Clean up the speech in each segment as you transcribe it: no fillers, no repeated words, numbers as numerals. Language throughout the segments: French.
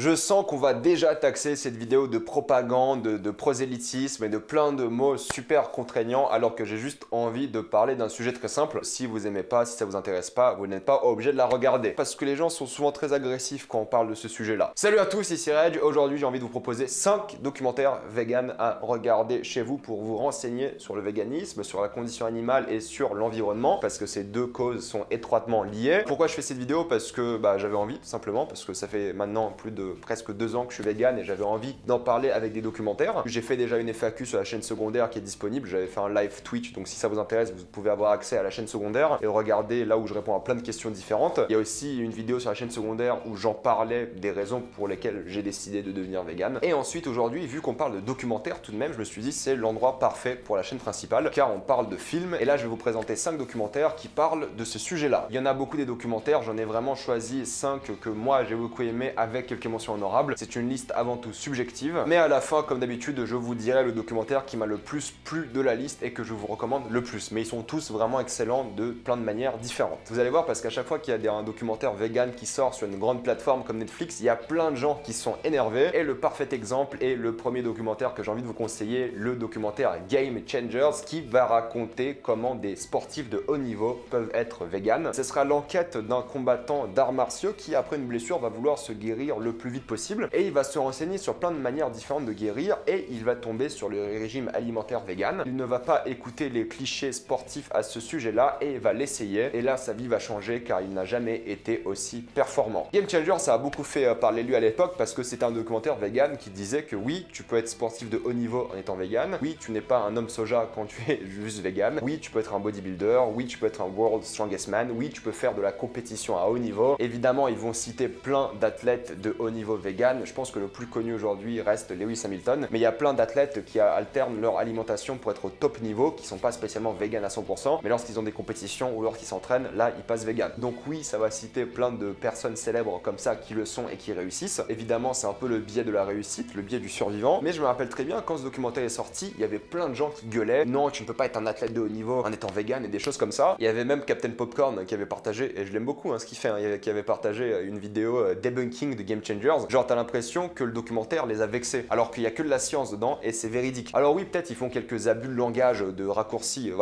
Je sens qu'on va déjà taxer cette vidéo de propagande, de prosélytisme et de plein de mots super contraignants alors que j'ai juste envie de parler d'un sujet très simple. Si vous aimez pas, si ça vous intéresse pas, vous n'êtes pas obligé de la regarder parce que les gens sont souvent très agressifs quand on parle de ce sujet-là. Salut à tous, ici Reg. Aujourd'hui, j'ai envie de vous proposer 5 documentaires vegan à regarder chez vous pour vous renseigner sur le véganisme, sur la condition animale et sur l'environnement parce que ces deux causes sont étroitement liées. Pourquoi je fais cette vidéo? Parce que j'avais envie, tout simplement, parce que ça fait maintenant plus de presque 2 ans que je suis vegan et j'avais envie d'en parler avec des documentaires. J'ai fait déjà une FAQ sur la chaîne secondaire qui est disponible, j'avais fait un live Twitch, donc si ça vous intéresse, vous pouvez avoir accès à la chaîne secondaire et regarder là où je réponds à plein de questions différentes. Il y a aussi une vidéo sur la chaîne secondaire où j'en parlais des raisons pour lesquelles j'ai décidé de devenir vegan. Et ensuite aujourd'hui, vu qu'on parle de documentaires tout de même, je me suis dit c'est l'endroit parfait pour la chaîne principale car on parle de films et là je vais vous présenter 5 documentaires qui parlent de ce sujet-là. Il y en a beaucoup des documentaires, j'en ai vraiment choisi 5 que moi j'ai beaucoup aimé avec quelques mentions honorables. C'est une liste avant tout subjective, mais à la fin, comme d'habitude, je vous dirai le documentaire qui m'a le plus plu de la liste et que je vous recommande le plus. Mais ils sont tous vraiment excellents de plein de manières différentes. Vous allez voir parce qu'à chaque fois qu'il y a un documentaire vegan qui sort sur une grande plateforme comme Netflix, il y a plein de gens qui sont énervés. Et le parfait exemple est le premier documentaire que j'ai envie de vous conseiller, le documentaire Game Changers, qui va raconter comment des sportifs de haut niveau peuvent être vegan. Ce sera l'enquête d'un combattant d'arts martiaux qui, après une blessure, va vouloir se guérir le plus vite possible et il va se renseigner sur plein de manières différentes de guérir et il va tomber sur le régime alimentaire vegan. Il ne va pas écouter les clichés sportifs à ce sujet-là et il va l'essayer et là sa vie va changer car il n'a jamais été aussi performant. Game Changer, ça a beaucoup fait parler de lui à l'époque parce que c'était un documentaire vegan qui disait que oui, tu peux être sportif de haut niveau en étant vegan, oui, tu n'es pas un homme soja quand tu es juste vegan, oui, tu peux être un bodybuilder, oui, tu peux être un World Strongest Man, oui, tu peux faire de la compétition à haut niveau. Évidemment, ils vont citer plein d'athlètes de haut niveau vegan. Je pense que le plus connu aujourd'hui reste Lewis Hamilton, mais il y a plein d'athlètes qui alternent leur alimentation pour être au top niveau, qui sont pas spécialement vegan à 100%, mais lorsqu'ils ont des compétitions ou lorsqu'ils s'entraînent, là ils passent vegan. Donc oui, ça va citer plein de personnes célèbres comme ça qui le sont et qui réussissent. Évidemment, c'est un peu le biais de la réussite, le biais du survivant, mais je me rappelle très bien quand ce documentaire est sorti, il y avait plein de gens qui gueulaient non, tu ne peux pas être un athlète de haut niveau en étant vegan et des choses comme ça. Il y avait même Captain Popcorn qui avait partagé, et je l'aime beaucoup ce qu'il fait, qui avait partagé une vidéo debunking de Game Changers. Genre t'as l'impression que le documentaire les a vexés, alors qu'il n'y a que de la science dedans et c'est véridique. Alors oui, peut-être ils font quelques abus de langage, de raccourcis,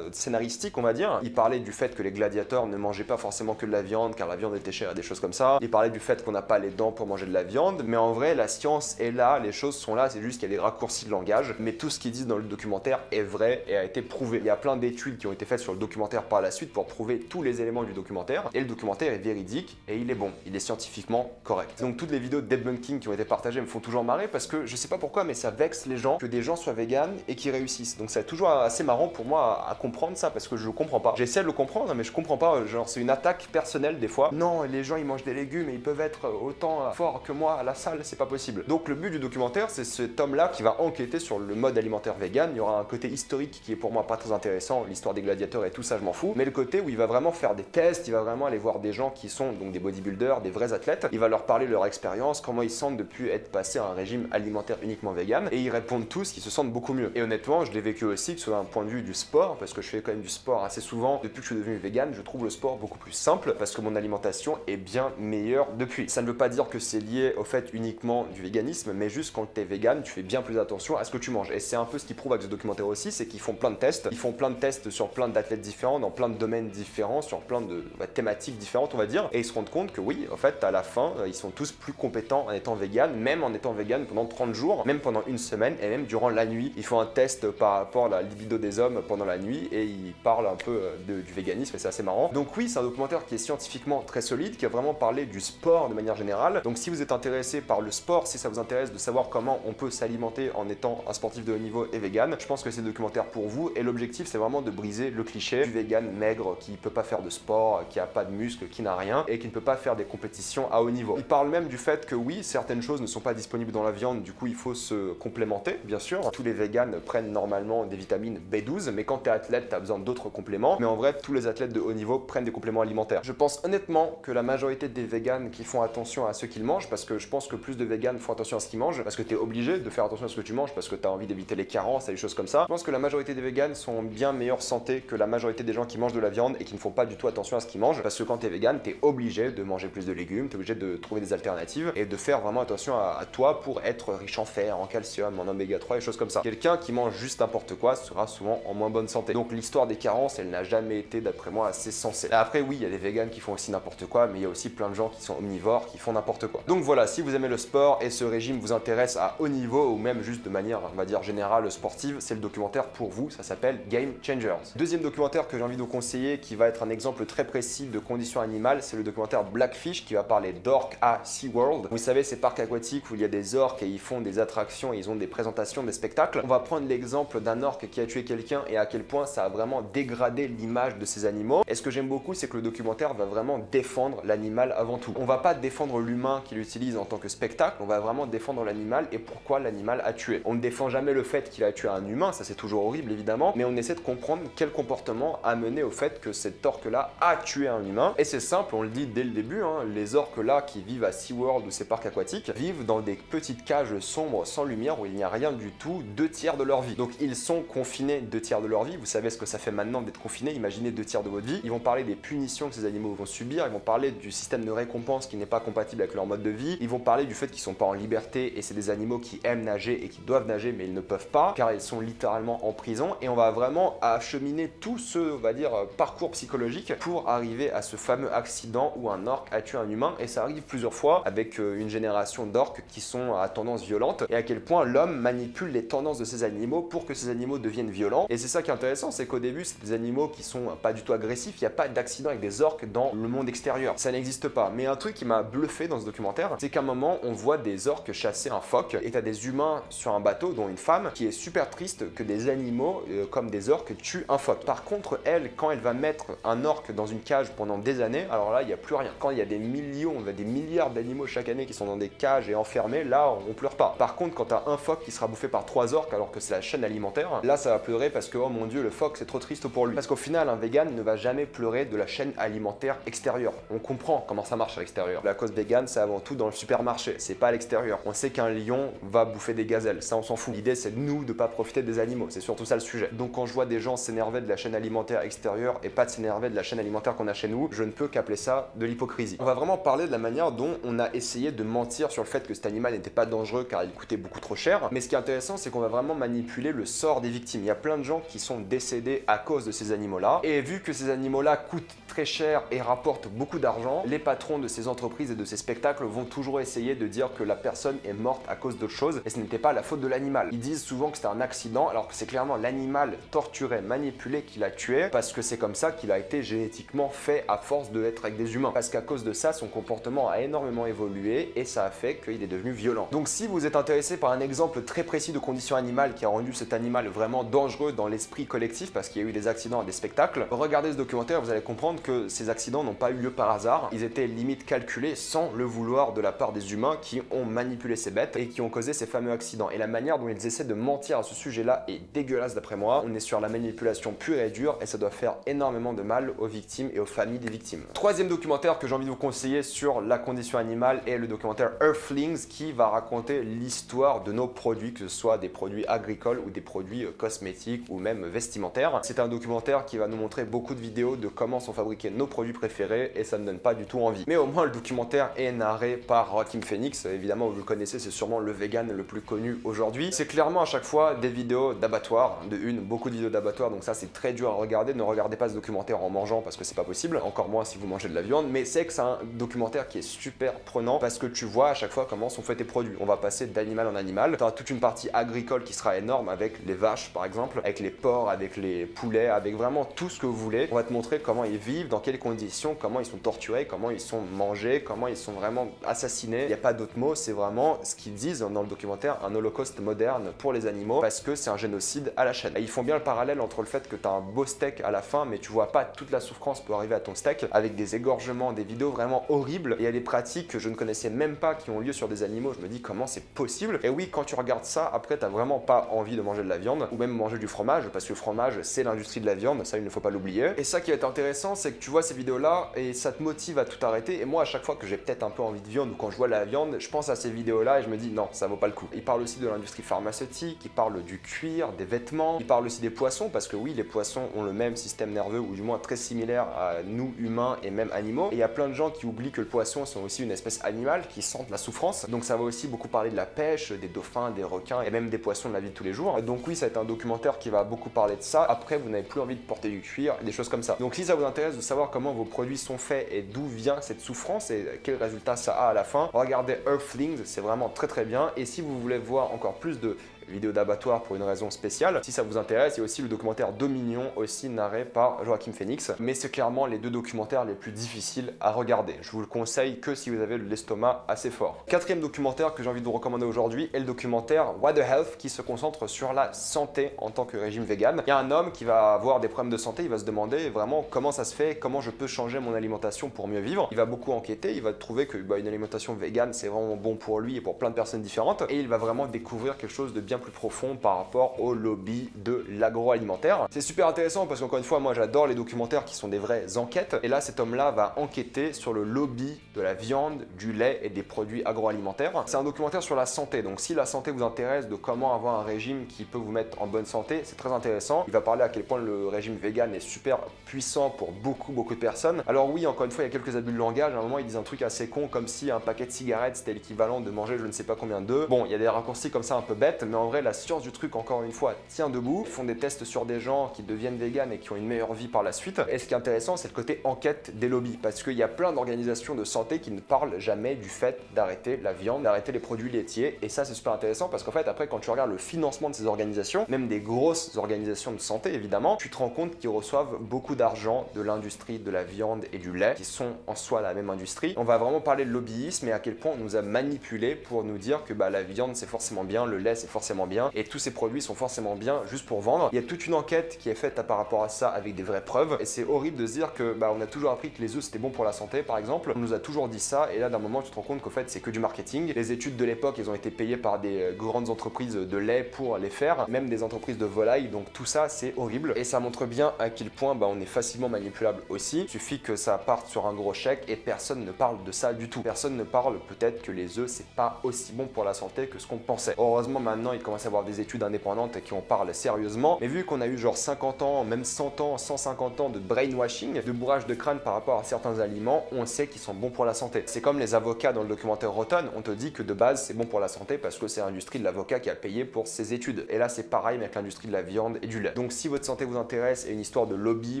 scénaristiques on va dire. Ils parlaient du fait que les gladiateurs ne mangeaient pas forcément que de la viande car la viande était chère et des choses comme ça. Ils parlaient du fait qu'on n'a pas les dents pour manger de la viande, mais en vrai la science est là, les choses sont là, c'est juste qu'il y a des raccourcis de langage, mais tout ce qu'ils disent dans le documentaire est vrai et a été prouvé. Il y a plein d'études qui ont été faites sur le documentaire par la suite pour prouver tous les éléments du documentaire et le documentaire est véridique et il est bon, il est scientifiquement correct. Donc toutes les vidéos de debunking qui ont été partagées me font toujours marrer parce que je sais pas pourquoi mais ça vexe les gens que des gens soient véganes et qui réussissent. Donc c'est toujours assez marrant pour moi à comprendre ça parce que je comprends pas. J'essaie de le comprendre mais je comprends pas, genre c'est une attaque personnelle des fois. Non, les gens ils mangent des légumes et ils peuvent être autant forts que moi à la salle, c'est pas possible. Donc le but du documentaire c'est cet homme là qui va enquêter sur le mode alimentaire vegan. Il y aura un côté historique qui est pour moi pas très intéressant, l'histoire des gladiateurs et tout ça je m'en fous, mais le côté où il va vraiment faire des tests, il va vraiment aller voir des gens qui sont donc des bodybuilders, des vrais athlètes, il va leur parler de leur expérience, comment ils sentent depuis être passé à un régime alimentaire uniquement vegan et ils répondent tous qu'ils se sentent beaucoup mieux. Et honnêtement, je l'ai vécu aussi que ce soit un point de vue du sport parce que je fais quand même du sport assez souvent. Depuis que je suis devenu vegan, je trouve le sport beaucoup plus simple parce que mon alimentation est bien meilleure depuis. Ça ne veut pas dire que c'est lié au fait uniquement du véganisme, mais juste quand tu es vegan, tu fais bien plus attention à ce que tu manges. Et c'est un peu ce qu'ils prouvent avec ce documentaire aussi, c'est qu'ils font plein de tests. Ils font plein de tests sur plein d'athlètes différents, dans plein de domaines différents, sur plein de thématiques différentes, on va dire. Et ils se rendent compte que oui, en fait, à la fin, ils sont tous plus compétents en étant vegan, même en étant vegan pendant 30 jours, même pendant une semaine et même durant la nuit. Ils font un test par rapport à la libido des hommes pendant la nuit et ils parlent un peu du véganisme et c'est assez marrant. Donc oui, c'est un documentaire qui est scientifiquement très solide, qui a vraiment parlé du sport de manière générale. Donc si vous êtes intéressé par le sport, si ça vous intéresse de savoir comment on peut s'alimenter en étant un sportif de haut niveau et vegan, je pense que c'est le documentaire pour vous et l'objectif c'est vraiment de briser le cliché du vegan maigre qui peut pas faire de sport, qui a pas de muscles, qui n'a rien et qui ne peut pas faire des compétitions à haut niveau. Il parle même du fait que oui, certaines choses ne sont pas disponibles dans la viande, du coup il faut se complémenter, bien sûr. Tous les véganes prennent normalement des vitamines B12, mais quand tu es athlète, tu as besoin d'autres compléments. Mais en vrai, tous les athlètes de haut niveau prennent des compléments alimentaires. Je pense honnêtement que la majorité des véganes qui font attention à ce qu'ils mangent, parce que je pense que plus de véganes font attention à ce qu'ils mangent, parce que tu es obligé de faire attention à ce que tu manges, parce que tu as envie d'éviter les carences et des choses comme ça. Je pense que la majorité des véganes sont en bien meilleure santé que la majorité des gens qui mangent de la viande et qui ne font pas du tout attention à ce qu'ils mangent, parce que quand tu es vegan, tu es obligé de manger plus de légumes, tu es obligé de trouver des alternatives sportive et de faire vraiment attention à toi pour être riche en fer, en calcium, en oméga 3 et choses comme ça. Quelqu'un qui mange juste n'importe quoi sera souvent en moins bonne santé. Donc l'histoire des carences, elle n'a jamais été d'après moi assez sensée. Après oui, il y a des végans qui font aussi n'importe quoi, mais il y a aussi plein de gens qui sont omnivores qui font n'importe quoi. Donc voilà, si vous aimez le sport et ce régime vous intéresse à haut niveau ou même juste de manière, on va dire, générale sportive, c'est le documentaire pour vous, ça s'appelle Game Changers. Deuxième documentaire que j'ai envie de vous conseiller qui va être un exemple très précis de conditions animales, c'est le documentaire Blackfish qui va parler d'orques à SeaWorld. Vous savez, ces parcs aquatiques où il y a des orques et ils font des attractions, et ils ont des présentations, des spectacles. On va prendre l'exemple d'un orque qui a tué quelqu'un et à quel point ça a vraiment dégradé l'image de ces animaux. Et ce que j'aime beaucoup, c'est que le documentaire va vraiment défendre l'animal avant tout. On va pas défendre l'humain qui l'utilise en tant que spectacle, on va vraiment défendre l'animal et pourquoi l'animal a tué. On ne défend jamais le fait qu'il a tué un humain, ça c'est toujours horrible évidemment, mais on essaie de comprendre quel comportement a mené au fait que cet orque-là a tué un humain. Et c'est simple, on le dit dès le début, hein, les orques-là qui vivent à SeaWorld ou ces parcs aquatiques vivent dans des petites cages sombres sans lumière où il n'y a rien du tout 2/3 de leur vie. Donc ils sont confinés 2/3 de leur vie. Vous savez ce que ça fait maintenant d'être confiné, imaginez 2/3 de votre vie. Ils vont parler des punitions que ces animaux vont subir, ils vont parler du système de récompense qui n'est pas compatible avec leur mode de vie, ils vont parler du fait qu'ils sont pas en liberté et c'est des animaux qui aiment nager et qui doivent nager mais ils ne peuvent pas car ils sont littéralement en prison. Et on va vraiment acheminer tout ce, on va dire, parcours psychologique pour arriver à ce fameux accident où un orque a tué un humain. Et ça arrive plusieurs fois avec une génération d'orques qui sont à tendance violente et à quel point l'homme manipule les tendances de ces animaux pour que ces animaux deviennent violents. Et c'est ça qui est intéressant, c'est qu'au début c'est des animaux qui sont pas du tout agressifs, il n'y a pas d'accident avec des orques dans le monde extérieur, ça n'existe pas. Mais un truc qui m'a bluffé dans ce documentaire, c'est qu'à un moment on voit des orques chasser un phoque et t'as des humains sur un bateau dont une femme qui est super triste que des animaux comme des orques tuent un phoque. Par contre elle, quand elle va mettre un orque dans une cage pendant des années, alors là il n'y a plus rien. Quand il y a des millions, des milliards d'animaux chaque année qui sont dans des cages et enfermés, là on pleure pas. Par contre quand t'as un phoque qui sera bouffé par 3 orques alors que c'est la chaîne alimentaire, là ça va pleurer parce que oh mon dieu le phoque c'est trop triste pour lui. Parce qu'au final un vegan ne va jamais pleurer de la chaîne alimentaire extérieure. On comprend comment ça marche à l'extérieur. La cause vegan c'est avant tout dans le supermarché, c'est pas à l'extérieur. On sait qu'un lion va bouffer des gazelles, ça on s'en fout. L'idée c'est de nous de pas profiter des animaux, c'est surtout ça le sujet. Donc quand je vois des gens s'énerver de la chaîne alimentaire extérieure et pas de s'énerver de la chaîne alimentaire qu'on a chez nous, je ne peux qu'appeler ça de l'hypocrisie. On va vraiment parler de la manière dont on a essayé de mentir sur le fait que cet animal n'était pas dangereux car il coûtait beaucoup trop cher. Mais ce qui est intéressant c'est qu'on va vraiment manipuler le sort des victimes. Il y a plein de gens qui sont décédés à cause de ces animaux-là. Et vu que ces animaux-là coûtent très cher et rapportent beaucoup d'argent, les patrons de ces entreprises et de ces spectacles vont toujours essayer de dire que la personne est morte à cause d'autre chose et ce n'était pas la faute de l'animal. Ils disent souvent que c'était un accident alors que c'est clairement l'animal torturé, manipulé qui l'a tué parce que c'est comme ça qu'il a été génétiquement fait à force d'être avec des humains. Parce qu'à cause de ça, son comportement a énormément évolué et ça a fait qu'il est devenu violent. Donc si vous êtes intéressé par un exemple très précis de conditions animales qui a rendu cet animal vraiment dangereux dans l'esprit collectif parce qu'il y a eu des accidents à des spectacles, regardez ce documentaire, vous allez comprendre que ces accidents n'ont pas eu lieu par hasard, ils étaient limite calculés sans le vouloir de la part des humains qui ont manipulé ces bêtes et qui ont causé ces fameux accidents. Et la manière dont ils essaient de mentir à ce sujet-là est dégueulasse d'après moi. On est sur la manipulation pure et dure et ça doit faire énormément de mal aux victimes et aux familles des victimes. Troisième documentaire que j'ai envie de vous conseiller sur la condition animale est le documentaire Earthlings qui va raconter l'histoire de nos produits, que ce soit des produits agricoles ou des produits cosmétiques ou même vestimentaires. C'est un documentaire qui va nous montrer beaucoup de vidéos de comment sont fabriqués nos produits préférés et ça ne donne pas du tout envie. Mais au moins le documentaire est narré par Joaquin Phoenix, évidemment vous le connaissez, c'est sûrement le vegan le plus connu aujourd'hui. C'est clairement à chaque fois des vidéos d'abattoir, beaucoup de vidéos d'abattoir, donc ça c'est très dur à regarder. Ne regardez pas ce documentaire en mangeant parce que c'est pas possible, encore moins si vous mangez de la viande, mais c'est que c'est un documentaire qui est super prenant parce que tu vois à chaque fois comment sont faits tes produits. On va passer d'animal en animal, tu as toute une partie agricole qui sera énorme avec les vaches par exemple, avec les porcs, avec les poulets, avec vraiment tout ce que vous voulez. On va te montrer comment ils vivent, dans quelles conditions, comment ils sont torturés, comment ils sont mangés, comment ils sont vraiment assassinés. Il n'y a pas d'autre mot, c'est vraiment ce qu'ils disent dans le documentaire, un holocauste moderne pour les animaux parce que c'est un génocide à la chaîne. Et ils font bien le parallèle entre le fait que tu as un beau steak à la fin mais tu vois pas toute la souffrance pour arriver à ton steak avec des égorgements, des vidéos vraiment horribles. Et il y a des pratiques que je ne connaissais même pas qui ont lieu sur des animaux. Je me dis comment c'est possible. Et oui, quand tu regardes ça, après t'as vraiment pas envie de manger de la viande ou même manger du fromage parce que le fromage c'est l'industrie de la viande, ça il ne faut pas l'oublier. Et ça qui est intéressant c'est que tu vois ces vidéos là et ça te motive à tout arrêter. Et moi à chaque fois que j'ai peut-être un peu envie de viande ou quand je vois la viande, je pense à ces vidéos là et je me dis non, ça vaut pas le coup. Ils parlent aussi de l'industrie pharmaceutique, ils parlent du cuir, des vêtements, ils parlent aussi des poissons parce que oui, les poissons ont le même système nerveux ou du moins très similaire à nous humains et même animaux. Et il y a plein de gens qui oublient que le poisson sont aussi une espèce plus animales qui sentent la souffrance. Donc ça va aussi beaucoup parler de la pêche, des dauphins, des requins et même des poissons de la vie de tous les jours. Donc oui, ça va être un documentaire qui va beaucoup parler de ça. Après, vous n'avez plus envie de porter du cuir et des choses comme ça. Donc si ça vous intéresse de savoir comment vos produits sont faits et d'où vient cette souffrance et quel résultat ça a à la fin, regardez Earthlings, c'est vraiment très très bien. Et si vous voulez voir encore plus de vidéo d'abattoir pour une raison spéciale. Si ça vous intéresse, il y a aussi le documentaire Dominion, aussi narré par Joaquin Phoenix. Mais c'est clairement les deux documentaires les plus difficiles à regarder. Je vous le conseille que si vous avez l'estomac assez fort. Quatrième documentaire que j'ai envie de vous recommander aujourd'hui est le documentaire What the Health, qui se concentre sur la santé en tant que régime vegan. Il y a un homme qui va avoir des problèmes de santé, il va se demander vraiment comment ça se fait, comment je peux changer mon alimentation pour mieux vivre. Il va beaucoup enquêter, il va trouver que une alimentation vegan c'est vraiment bon pour lui et pour plein de personnes différentes. Et il va vraiment découvrir quelque chose de bien plus profond par rapport au lobby de l'agroalimentaire. C'est super intéressant parce qu'encore une fois, moi j'adore les documentaires qui sont des vraies enquêtes. Et là, cet homme-là va enquêter sur le lobby de la viande, du lait et des produits agroalimentaires. C'est un documentaire sur la santé. Donc si la santé vous intéresse, de comment avoir un régime qui peut vous mettre en bonne santé, c'est très intéressant. Il va parler à quel point le régime vegan est super puissant pour beaucoup de personnes. Alors oui, encore une fois, il y a quelques abus de langage. À un moment, ils disent un truc assez con comme si un paquet de cigarettes c'était l'équivalent de manger je ne sais pas combien d'œufs. Bon, il y a des raccourcis comme ça un peu bêtes, mais en vrai, la science du truc, encore une fois, tient debout. Ils font des tests sur des gens qui deviennent véganes et qui ont une meilleure vie par la suite. Et ce qui est intéressant, c'est le côté enquête des lobbies, parce qu'il y a plein d'organisations de santé qui ne parlent jamais du fait d'arrêter la viande, d'arrêter les produits laitiers. Et ça, c'est super intéressant parce qu'en fait, après, quand tu regardes le financement de ces organisations, même des grosses organisations de santé, évidemment, tu te rends compte qu'ils reçoivent beaucoup d'argent de l'industrie de la viande et du lait, qui sont en soi la même industrie. On va vraiment parler de lobbyisme et à quel point on nous a manipulés pour nous dire que la viande, c'est forcément bien, le lait, c'est forcément bien, et tous ces produits sont forcément bien juste pour vendre. Il y a toute une enquête qui est faite par rapport à ça avec des vraies preuves, et c'est horrible de se dire que on a toujours appris que les œufs c'était bon pour la santé par exemple, on nous a toujours dit ça, et là d'un moment tu te rends compte qu'en fait c'est que du marketing. Les études de l'époque, elles ont été payées par des grandes entreprises de lait pour les faire, même des entreprises de volaille, donc tout ça c'est horrible, et ça montre bien à quel point on est facilement manipulable aussi. Il suffit que ça parte sur un gros chèque et personne ne parle de ça du tout. Personne ne parle peut-être que les œufs c'est pas aussi bon pour la santé que ce qu'on pensait. Heureusement maintenant il commence à y avoir des études indépendantes qui en parlent sérieusement, mais vu qu'on a eu genre 50 ans, même 100 ans, 150 ans de brainwashing, de bourrage de crâne par rapport à certains aliments, on sait qu'ils sont bons pour la santé. C'est comme les avocats dans le documentaire Rotten, on te dit que de base c'est bon pour la santé parce que c'est l'industrie de l'avocat qui a payé pour ses études. Et là c'est pareil avec l'industrie de la viande et du lait. Donc si votre santé vous intéresse et une histoire de lobby,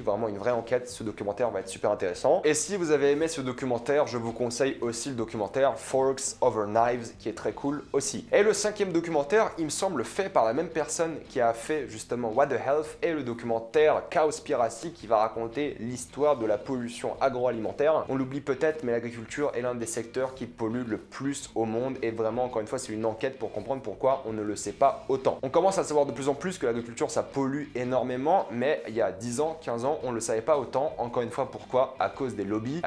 vraiment une vraie enquête, ce documentaire va être super intéressant. Et si vous avez aimé ce documentaire, je vous conseille aussi le documentaire Forks Over Knives qui est très cool aussi. Et le cinquième documentaire, il me semble fait par la même personne qui a fait justement What the Health, et le documentaire Cowspiracy qui va raconter l'histoire de la pollution agroalimentaire. On l'oublie peut-être, mais l'agriculture est l'un des secteurs qui pollue le plus au monde, et vraiment encore une fois c'est une enquête pour comprendre pourquoi on ne le sait pas autant. On commence à savoir de plus en plus que l'agriculture ça pollue énormément, mais il y a 10 ans, 15 ans, on ne le savait pas autant. Encore une fois, pourquoi? À cause des lobbies,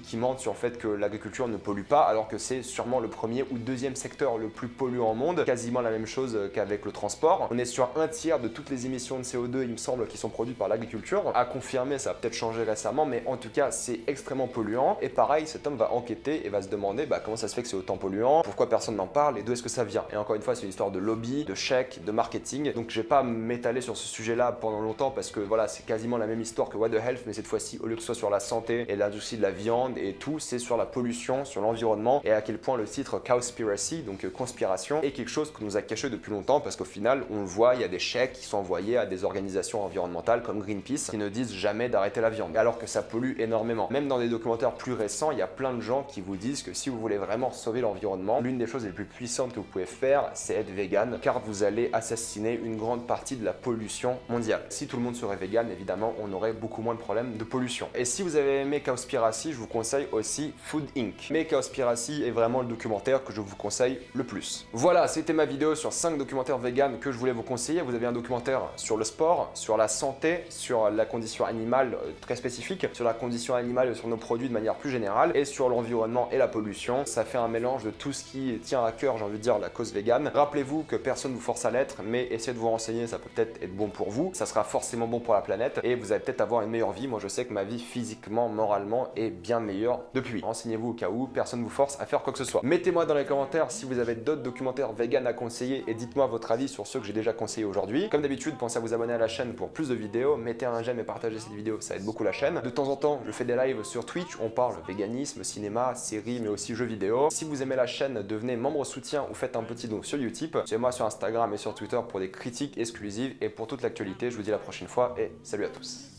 qui mentent sur le fait que l'agriculture ne pollue pas, alors que c'est sûrement le premier ou deuxième secteur le plus polluant au monde, quasiment la même chose qu'avec le transport. On est sur un tiers de toutes les émissions de CO2, il me semble, qui sont produites par l'agriculture. À confirmer, ça a peut-être changé récemment, mais en tout cas, c'est extrêmement polluant. Et pareil, cet homme va enquêter et va se demander comment ça se fait que c'est autant polluant, pourquoi personne n'en parle et d'où est-ce que ça vient. Et encore une fois, c'est une histoire de lobby, de chèques, de marketing. Donc je vais pas m'étaler sur ce sujet-là pendant longtemps parce que voilà, c'est quasiment la même histoire que What the Health, mais cette fois-ci, au lieu que ce soit sur la santé et l'industrie de la viande et tout, c'est sur la pollution, sur l'environnement, et à quel point le titre Cowspiracy, donc conspiration, est quelque chose que nous a caché depuis longtemps parce qu'au final, on le voit, il y a des chèques qui sont envoyés à des organisations environnementales comme Greenpeace qui ne disent jamais d'arrêter la viande, alors que ça pollue énormément. Même dans des documentaires plus récents, il y a plein de gens qui vous disent que si vous voulez vraiment sauver l'environnement, l'une des choses les plus puissantes que vous pouvez faire, c'est être vegan, car vous allez assassiner une grande partie de la pollution mondiale. Si tout le monde serait vegan, évidemment, on aurait beaucoup moins de problèmes de pollution. Et si vous avez aimé Cowspiracy, je vous conseille aussi Food Inc. Mais Cowspiracy est vraiment le documentaire que je vous conseille le plus. Voilà, c'était ma vidéo sur 5 documentaires vegan que je voulais vous conseiller. Vous avez un documentaire sur le sport, sur la santé, sur la condition animale très spécifique, sur la condition animale et sur nos produits de manière plus générale, et sur l'environnement et la pollution. Ça fait un mélange de tout ce qui tient à cœur, j'ai envie de dire, la cause vegan. Rappelez-vous que personne ne vous force à l'être, mais essayez de vous renseigner, ça peut peut-être être bon pour vous. Ça sera forcément bon pour la planète et vous allez peut-être avoir une meilleure vie. Moi, je sais que ma vie physiquement, moralement est bien meilleure depuis. Renseignez-vous au cas où, personne ne vous force à faire quoi que ce soit. Mettez-moi dans les commentaires si vous avez d'autres documentaires vegan à conseiller conseillés et dites-moi votre avis sur ceux que j'ai déjà conseillés aujourd'hui. Comme d'habitude, pensez à vous abonner à la chaîne pour plus de vidéos, mettez un j'aime et partagez cette vidéo, ça aide beaucoup la chaîne. De temps en temps, je fais des lives sur Twitch, on parle véganisme, cinéma, séries, mais aussi jeux vidéo. Si vous aimez la chaîne, devenez membre soutien ou faites un petit don sur Utip. Suivez-moi sur Instagram et sur Twitter pour des critiques exclusives et pour toute l'actualité. Je vous dis à la prochaine fois et salut à tous.